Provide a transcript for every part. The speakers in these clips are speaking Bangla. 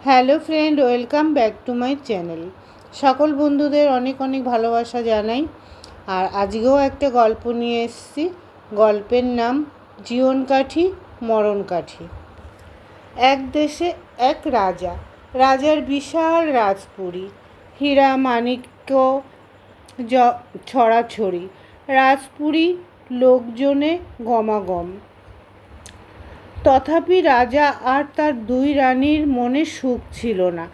Hello friend, welcome back to my channel. সকল বন্ধুদের অনেক অনেক ভালোবাসা জানাই। আর আজকেও একটা গল্প নিয়ে এসেছি। গল্পের নাম জীবন কাঠি মরণ কাঠি। এক দেশে এক রাজা। রাজার বিশাল রাজপুরী, হীরা মাণিক্য ছড়াছড়ি। রাজপুরী লোকজনে গমাগম। তথাপি রাজা আর তার দুই রানীর মনে সুখ ছিল না,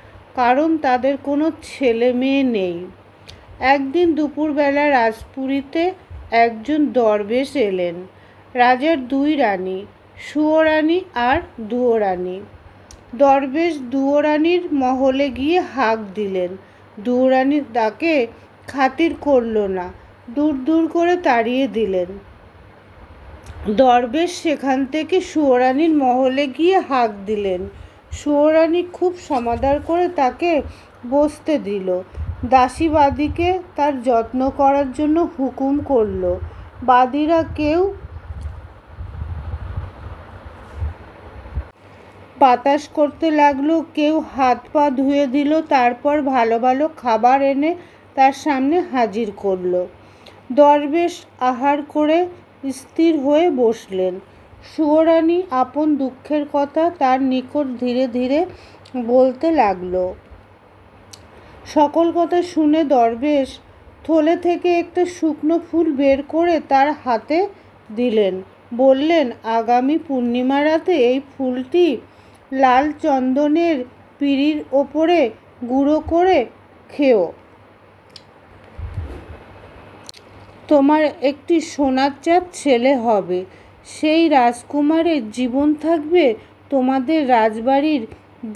কারণ তাদের কোনো ছেলে মেয়ে নেই। একদিন দুপুরবেলা রাজপুরীতে একজন দরবেশ এলেন। রাজার দুই রানী, সুয়োরানী আর দুয়োরানী। দরবেশ দুয়োরানীর মহলে গিয়ে হাঁক দিলেন। দুয়োরানী তাকে খাতির করল না, দূর দূর করে তাড়িয়ে দিলেন। দরবেশ সেখান থেকে সুয়োরানীর মহলে গিয়ে হাঁক দিলেন। সুয়োরানী খুব সমাদর করে তাকে বসতে দিল। দাসী বাদীকে তার যত্ন করার জন্য হুকুম করল। বাদীরা কেউ বাতাস করতে লাগলো, কেউ হাত পা ধুয়ে দিল, তারপর ভালো ভালো খাবার এনে তার সামনে হাজির করলো। দরবেশ আহার করে স্থির হয়ে বসলেন। সুয়োরানী আপন দুঃখের কথা তার নিকট ধীরে ধীরে বলতে লাগলো। সকল কথা শুনে দরবেশ থলে থেকে একটা শুকনো ফুল বের করে তার হাতে দিলেন। বললেন, আগামী পূর্ণিমা রাতে এই ফুলটি লাল চন্দনের পিঁড়ির ওপরে গুঁড়ো করে খেও। তোমার একটি সোনার চাঁদ ছেলে হবে। সেই রাজকুমারের জীবন থাকবে তোমাদের রাজবাড়ির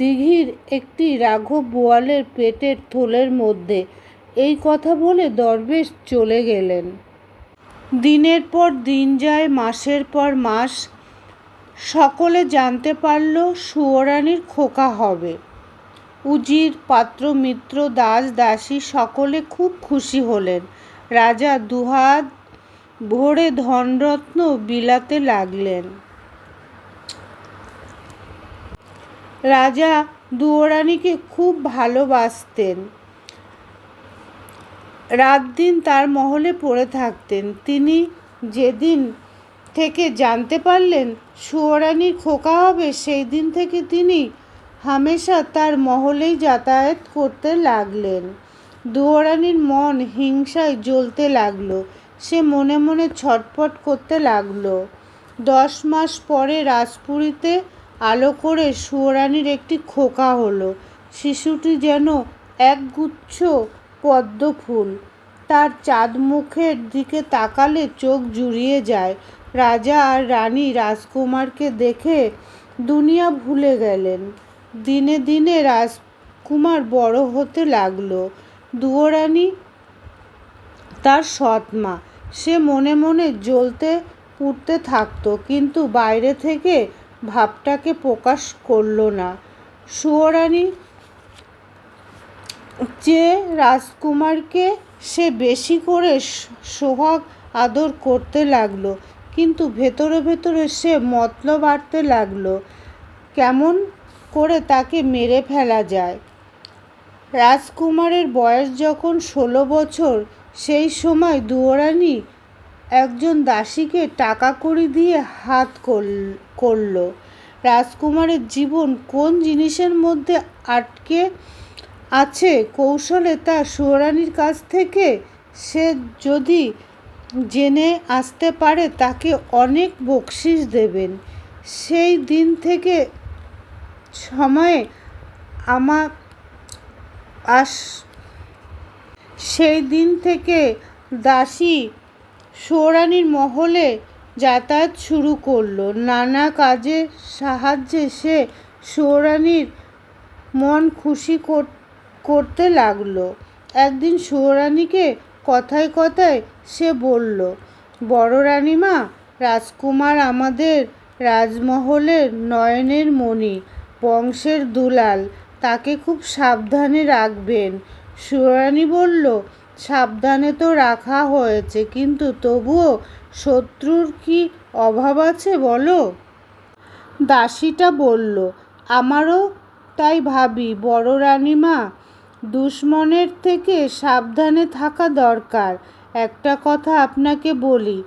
দিঘির একটি রাঘব বোয়ালের পেটের থলের মধ্যে। এই কথা বলে দরবেশ চলে গেলেন। দিনের পর দিন যায়, মাসের পর মাস। সকলে জানতে পারল সুয়োরানীর খোকা হবে। উজির, পাত্র, মিত্র, দাস দাসী সকলে খুব খুশি হলেন। রাজা দুহাত ভরে ধনরত্ন বিলাতে লাগলেন। রাজা দুয়োরানীকে খুব ভালোবাসতেন। রাত দিন তার মহলে পড়ে থাকতেন। তিনি যেদিন থেকে জানতে পারলেন সুয়োরানীর খোকা হবে, সেই দিন থেকে তিনি হামেশা তার মহলেই যাতায়াত করতে লাগলেন। দুয়োরানীর মন হিংসায় জ্বলতে লাগলো। সে মনে মনে ছটফট করতে লাগলো। 10 মাস পরে রাজপুরীতে আলো করে সুয়োরানীর একটি খোকা হলো। শিশুটি যেন একগুচ্ছ পদ্ম ফুল। তার চাঁদ মুখের দিকে তাকালে চোখ জুড়িয়ে যায়। রাজা আর রানী রাজকুমারকে দেখে দুনিয়া ভুলে গেলেন। দিনে দিনে রাজকুমার বড় হতে লাগলো। দুয়োরানী তার সৎ মা। সে মনে মনে জ্বলতে পুড়তে থাকতো, কিন্তু বাইরে থেকে ভাবটাকে প্রকাশ করল না। সুয়োরানী চেয়ে রাজকুমারকে সে বেশি করে সোহাগ আদর করতে লাগলো, কিন্তু ভেতরে ভেতরে সে মতলব বাড়তে লাগলো কেমন করে তাকে মেরে ফেলা যায়। রাজকুমারের বয়স যখন 16 বছর, সেই সময় দুয়োরানী একজন দাসীকে টাকা কড়ি দিয়ে হাত করল। রাজকুমারের জীবন কোন জিনিসের মধ্যে আটকে আছে কৌশলে তা সুয়োরানীর কাছ থেকে সে যদি জেনে আসতে পারে, তাকে অনেক বকশিশ দেবেন। সেই দিন থেকে সময়ে আমার সেই দিন থেকে দাসী সুয়োরানীর মহলে যাতায়াত শুরু করলো। নানা কাজে সাহায্যে সে সুয়োরানীর মন খুশি করতে লাগলো। একদিন সুয়োরানীকে কথায় কথায় সে বলল, বড় রানীমা, রাজকুমার আমাদের রাজমহলের নয়নের মণি, বংশের দুলাল, তাকে খুব সাবধানে রাখবেন। সুয়োরানী বলল, সাবধানে তো রাখা হয়েছে, কিন্তু তবুও শত্রুর কি অভাব আছে বলো। দাসীটা বলল, আমারও তাই ভাবি বড় রানীমা, দুশমনের থেকে সাবধানে থাকা দরকার। একটা কথা আপনাকে বলি,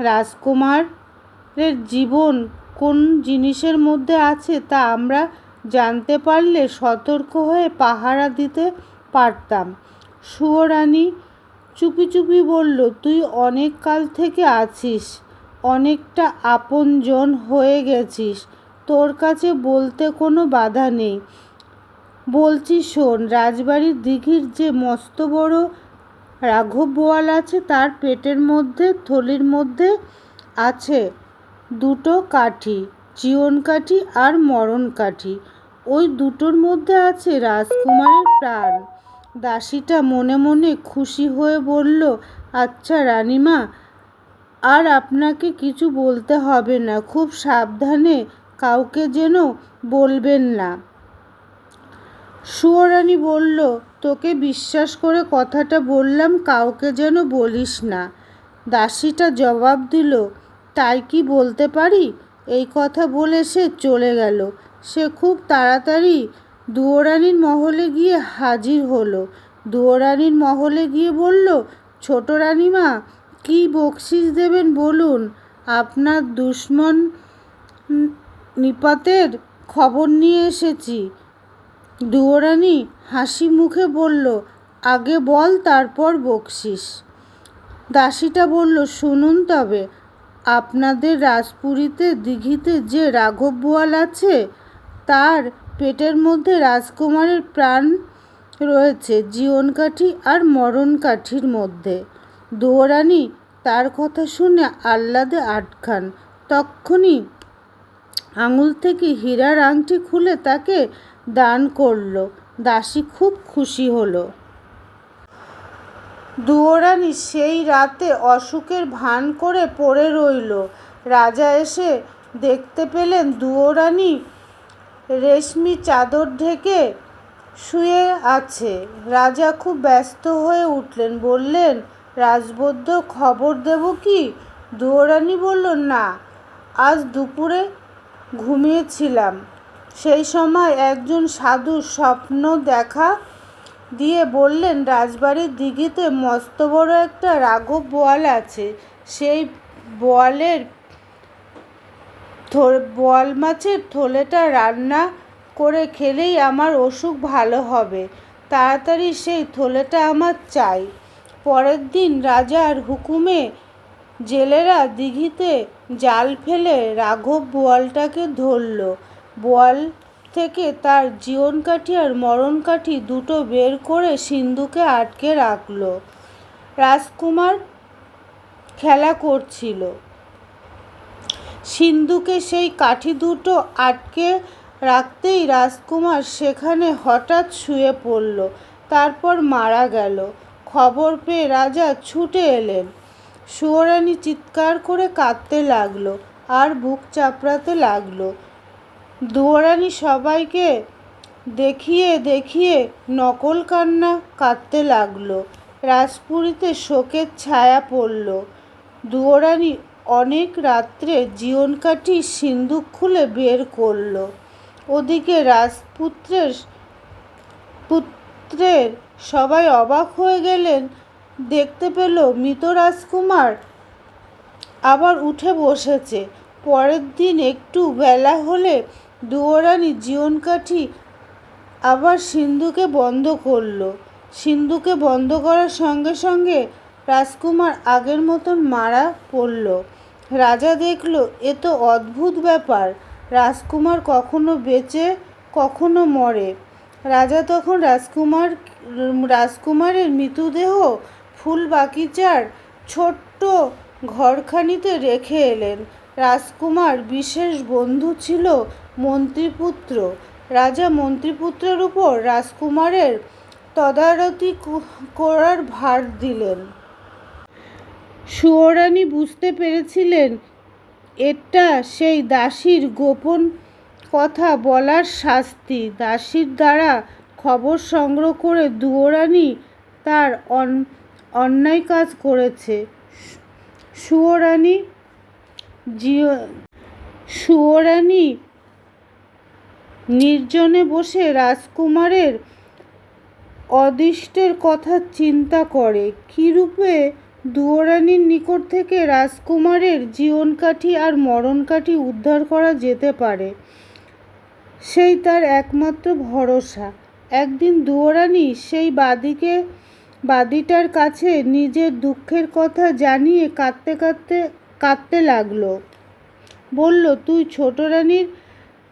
রাজকুমারের জীবন কোন জিনিসের মধ্যে আছে তা আমরা জানতে পারলে সতর্ক হয়ে পাহারা দিতে পারতাম। সুয়োরানী চুপি চুপি বলল, তুই অনেক কাল থেকে আছিস, অনেকটা আপনজন হয়ে গেছিস, তোর কাছে বলতে কোনো বাধা নেই। বলছি শোন, রাজবাড়ির দিঘির যে মস্ত বড় রাঘব বোয়াল আছে, তার পেটের মধ্যে থলির মধ্যে আছে দুটো কাঠি, জীবন কাঠি আর মরণ কাঠি। ওই দুটোর মধ্যে আছে রাজকুমারের প্রাণ। দাসীটা মনে মনে খুশি হয়ে বলল, আচ্ছা রানীমা, আর আপনাকে কিছু বলতে হবে না, খুব সাবধানে, কাউকে যেন বলবেন না। সুয়োরানী বলল, তোকে বিশ্বাস করে কথাটা বললাম, কাউকে যেন বলিস না। দাসীটা জবাব দিল, তাই কি বলতে পারি। এই কথা বলে সে চলে গেল। সে খুব তাড়াতাড়ি দুয়োরানীর মহলে গিয়ে হাজির হলো। দুয়োরানীর মহলে গিয়ে বলল, ছোট রানীমা, কী বকশিস দেবেন বলুন, আপনার দুশমন নিপাতের খবর নিয়ে এসেছি। দুয়োরানী হাসি মুখে বলল, আগে বল, তারপর বকশিস। দাসীটা বলল, শুনুন তবে, আপনাদের রাজপুরীতে দিঘিতে যে রাঘব বোয়াল আছে, তার পেটের মধ্যে রাজকুমারের প্রাণ রয়েছে জীবন কাঠি আর মরণ কাঠির মধ্যে। দুয়োরানী তার কথা শুনে আহ্লাদে আটখান। তক্ষুনি আঙুল থেকে হীরার আংটি খুলে তাকে দান করল। দাসী খুব খুশি হলো। দুয়োরানী সেই রাতে অসুখের ভান করে পড়ে রইল। রাজা এসে দেখতে পেলেন দুয়োরানী রেশমি চাদর ঢেকে শুয়ে আছে। রাজা খুব ব্যস্ত হয়ে উঠলেন, বললেন, রাজবৈদ্য, খবর দেব কি? দুয়োরানী বলল, না, আজ দুপুরে ঘুমিয়েছিলাম, সেই সময় একজন সাধু স্বপ্ন দেখা দিয়ে বললেন, রাজবাড়ির দিঘিতে মস্ত বড় একটা রাঘব বোয়াল আছে, সেই বোয়াল মাছের থলেটা রান্না করে খেলেই আমার অসুখ ভালো হবে, তাড়াতাড়ি সেই থলেটা আমার চাই। পরের দিন রাজার হুকুমে জেলেরা দিঘিতে জাল ফেলে রাঘব বোয়ালটাকে ধরল। বোয়াল থেকে তার জীবন কাঠি আর মরণ কাঠি দুটো বের করে সিন্ধুকে আটকে রাখল। রাজকুমার খেলা করছিল। সিন্ধুকে সেই কাঠি দুটো আটকে রাখতেই রাজকুমার সেখানে হঠাৎ শুয়ে পড়ল, তারপর মারা গেল। খবর পেয়ে রাজা ছুটে এলেন। সুয়োরানী চিৎকার করে কাঁদতে লাগলো আর বুক চাপড়াতে লাগলো। দুয়োরানী সবাইকে দেখিয়ে দেখিয়ে নকল কান্না কাঁদতে লাগলো। রাজপুরীতে শোকের ছায়া পড়ল। দুয়োরানী অনেক রাত্রে জীবন কাঠি সিন্দুক খুলে বের করল। ওদিকে পুত্রের সবাই অবাক হয়ে গেলেন, দেখতে পেল মৃত রাজকুমার আবার উঠে বসেছে। পরের দিন একটু বেলা হলে দুয়োরানী জীবন কাঠি আবার সিন্ধুকে বন্ধ করল। সিন্ধুকে বন্ধ করার সঙ্গে সঙ্গে রাজকুমার আগের মতন মারা পড়ল। রাজা দেখল, এ তো অদ্ভুত ব্যাপার, রাজকুমার কখনো বেঁচে কখনো মরে। রাজা তখন রাজকুমারের মৃতদেহ ফুলবাগিচার ছোট্ট ঘরখানিতে রেখে এলেন। রাজকুমার বিশেষ বন্ধু ছিল মন্ত্রীপুত্র। রাজা মন্ত্রীপুত্রের উপর রাজকুমারের তদারকি করার ভার দিলেন। সুয়োরানী বুঝতে পেরেছিলেন এটা সেই দাসীর গোপন কথা বলার শাস্তি। দাসীর দ্বারা খবর সংগ্রহ করে দুয়োরানী তার অন্যায় কাজ করেছে। সুয়োরানী, নির্জনে বসে রাজকুমারের অদৃষ্টের কথা চিন্তা করে। কীরূপে দুয়োরানীর নিকট থেকে রাজকুমারের জীবনকাঠি আর মরণকাঠি উদ্ধার করা যেতে পারে, সেই তার একমাত্র ভরসা। একদিন দুয়োরানী সেই বাদীটার কাছে নিজের দুঃখের কথা জানিয়ে কাঁদতে লাগলো। বলল, তুই ছোট রানীর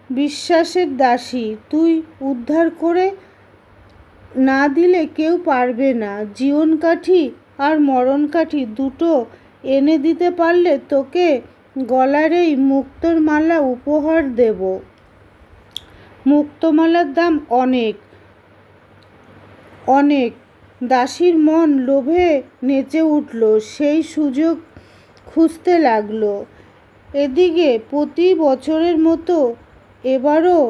বিশ্বাসের দাসী, তুই উদ্ধার করে না দিলে কেউ পারবে না। জীবনকাঠি আর মরণকাঠি দুটো এনে দিতে পারলে তোকে গলার এই মুক্তোর মালা উপহার দেব। মুক্তোমালার দাম অনেক অনেক। দাসীর মন লোভে নেচে উঠল, সেই সুযোগ খুঁজতে লাগলো। এদিকে প্রতি বছরের মতো এবারও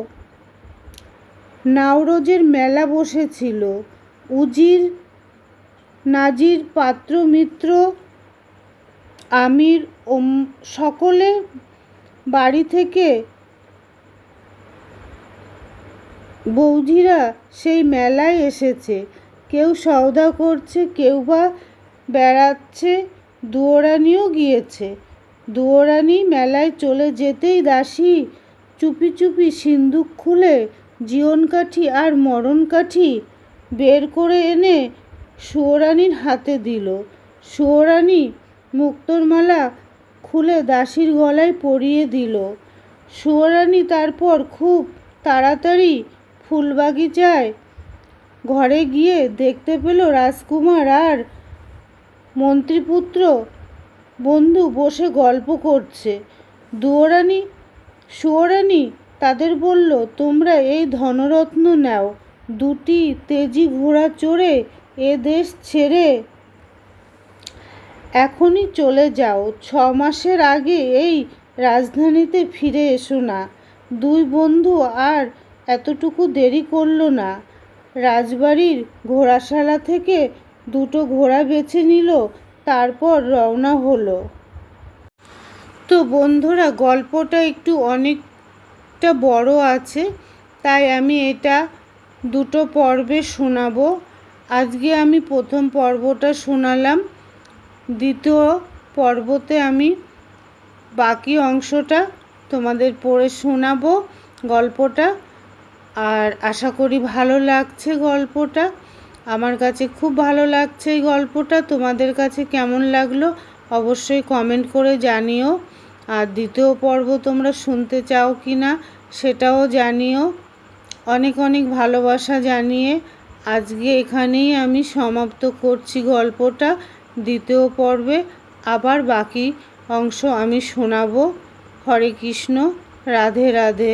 নাওরোজের মেলা বসেছিল। উজির, নাজির, পাত্র, মিত্র, আমির সকলে বাড়ি থেকে বৌঝিরা সেই মেলায় এসেছে। কেউ সওদা করছে, কেউ বা বেড়াচ্ছে। দুয়োরানীও গিয়েছে। দুয়োরানী মেলায় চলে যেতেই দাসী চুপি চুপি সিন্দুক খুলে জীবনকাঠি আর মরণকাঠি বের করে এনে সুয়োরানীর হাতে দিল। সুয়োরানী মুক্তোর মালা খুলে দাসীর গলায় পরিয়ে দিল। সুয়োরানী তারপর খুব তাড়াতাড়ি ফুলবাগিচায় ঘরে গিয়ে দেখতে পেল রাজকুমার আর মন্ত্রীপুত্র বন্ধু বসে গল্প করছে। সুয়োরানী তাদের বলল, তোমরা এই ধনরত্ন নাও, দুটি তেজি ঘোড়া চড়ে এ দেশ ছেড়ে এখনই চলে যাও। 6 মাসের আগে এই রাজধানীতে ফিরে এসো না। দুই বন্ধু আর এতটুকু দেরি করল না। রাজবাড়ির ঘোড়াশালা থেকে দুটো ঘোড়া বেছে নিল, তারপর রওনা হলো। তো বন্ধুরা, গল্পটা একটু অনেকটা বড় আছে, তাই আমি এটা দুটো পর্বে শোনাবো। আজকে আমি প্রথম পর্বটা শোনালাম, দ্বিতীয় পর্বতে আমি বাকি অংশটা তোমাদের পড়ে শোনাবো গল্পটা। আর আশা করি ভালো লাগছে গল্পটা। আমার কাছে খুব ভালো লাগছে এই গল্পটা। তোমাদের কাছে কেমন লাগলো অবশ্যই কমেন্ট করে জানিও। আর দ্বিতীয় পর্ব তোমরা শুনতে চাও কি না সেটাও জানিও। অনেক অনেক ভালোবাসা জানিয়ে আজকে এখানেই আমি সমাপ্ত করছি গল্পটা। দ্বিতীয় পর্বে আবার বাকি অংশ আমি শোনাবো। হরে কৃষ্ণ, রাধে রাধে।